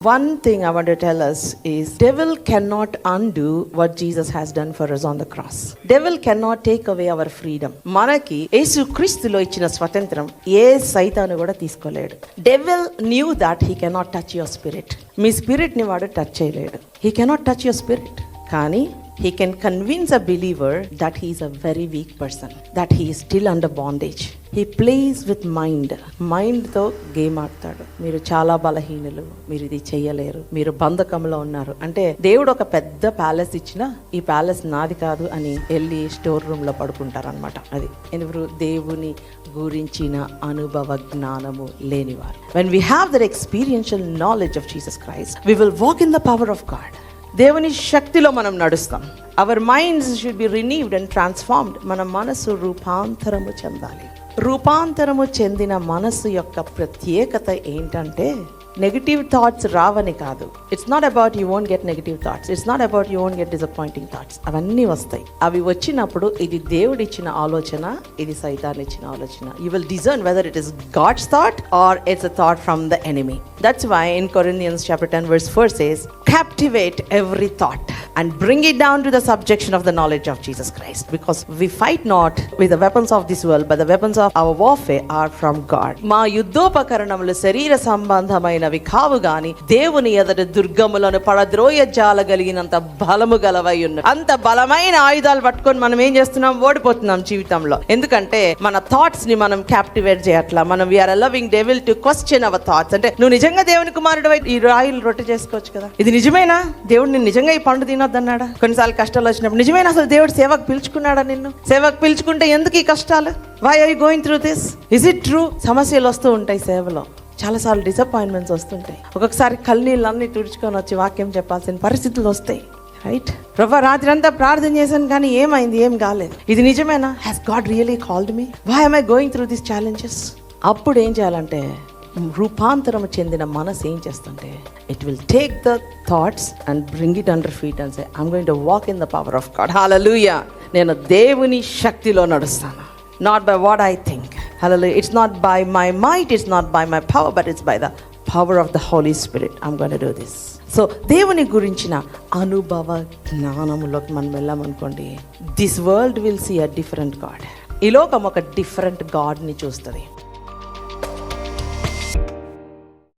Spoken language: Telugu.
One thing I want to tell us is devil cannot undo what Jesus has done for us on the cross. Devil cannot take away our freedom. మనకి యేసు క్రీస్తులో ఇచ్చిన స్వతంత్రం ఏ సైతాను కూడా తీసుకోలేడు. Devil knew that he cannot touch your spirit. Me spirit ని వాడు టచ్ చేయలేడు. He cannot touch your spirit. కానీ he can convince a believer that he is a very weak person, that he is still under bondage. He plays with mind. తో గేమ్ ఆడతాడు. మీరు చాలా బలహీనులు, మీరు ఇది చెయ్యలేరు, మీరు బంధకంలో ఉన్నారు అంటే దేవుడు ఒక పెద్ద ప్యాలెస్ ఇచ్చినా ఈ ప్యాలెస్ నాది కాదు అని వెళ్ళి స్టోర్ రూమ్ లో పడుకుంటారు అనమాట. అది ఎందుకు? దేవుని గురించిన అనుభవ జ్ఞానము లేనివారు. When we have that experiential knowledge of Jesus Christ, we will walk in the power of God. దేవుని శక్తిలో మనం నడుస్తాం. Our minds should be renewed and transformed. మన మనసు రూపాంతరము చెందాలి. రూపాంతరము చెందిన మనసు యొక్క ప్రత్యేకత ఏంటంటే నెగటివ్ థాట్స్ రావని కాదు. It's not about you won't get negative thoughts, it's not about you won't get disappointing thoughts. అవన్నీ వస్తాయి. అవి వచ్చినప్పుడు ఇది దేవుడు ఇచ్చిన ఆలోచన, ఇది సైతాన్ ఇచ్చిన ఆలోచన. You will discern whether it is God's thought or it's a thought from the enemy. That's why in Corinthians chapter 10 verse 4 says, captivate every thought and bring it down to the subjection of the knowledge of Jesus Christ. Because we fight not with the weapons of this world, but the weapons of our warfare are from God. మా యుద్ధోపకరణములు శరీర సంబంధమైనవి కావు గాని దేవుని ఎదుట దుర్గములను పడద్రోయ జాలగలిగినంత బలము గలవై ఉన్నవి. అంత బలమైన ఆయుధాలు పట్టుకొని మనం ఏం చేస్తున్నాం? ఓడిపోతున్నాం జీవితంలో. ఎందుకంటే మన థాట్స్ ని మనం క్యాప్టివేట్ చేయట్లా. మనం we're allowing devil to question our thoughts. అంటే నువ్వు నిజంగా దేవుని కుమారుడు ఈ రాయిలు రొట్టె చేసుకోవచ్చు కదా, ఇది నిజమేనా? దేవుడు నిన్ను నిజంగా ఈ పండు తినొద్దన్నాడా? కొన్నిసార్లు కష్టాలు వచ్చినప్పుడు నిజమేనా అసలు దేవుడు సేవకు పిలుచుకున్నాడా నిన్ను? సేవకు పిలుచుకుంటే ఎందుకు ఈ కష్టాలు? Why are you going through this? Is it true? సమస్యలు వస్తూ ఉంటాయి సేవలో, చాలాసార్లు డిసప్పాయింట్మెంట్స్ వస్తుంటాయి. ఒక్కొక్కసారి కన్నీళ్ళన్నీ తుడుచుకొని వచ్చి వాక్యం చెప్పాల్సిన పరిస్థితులు వస్తాయి. రైట్? ప్రభా రాత్రి అంతా ప్రార్థన చేశాను కానీ ఏమైంది? ఏం కాలేదు. ఇది నిజమేనా? Has God really called me? Why am I going through this challenges? అప్పుడు ఏం చేయాలంటే రూపాంతరం చెందిన మనసు ఏం చేస్తుంటే it will take the thoughts and bring it under feet and say I'm going to walk in the power of God. Hallelujah. నేను దేవుని శక్తిలో నడుస్తాను. Not by what I think. Hallelujah. It's not by my might, it's not by my power, but it's by the power of the holy spirit. I'm going to do this. So దేవుని గురించిన అనుభవ జ్ఞానములోకి మనం వెళ్ళామనుకోండి, this world will see a different God. ఈ లోకం ఒక డిఫరెంట్ గాడ్ని చూస్తుంది.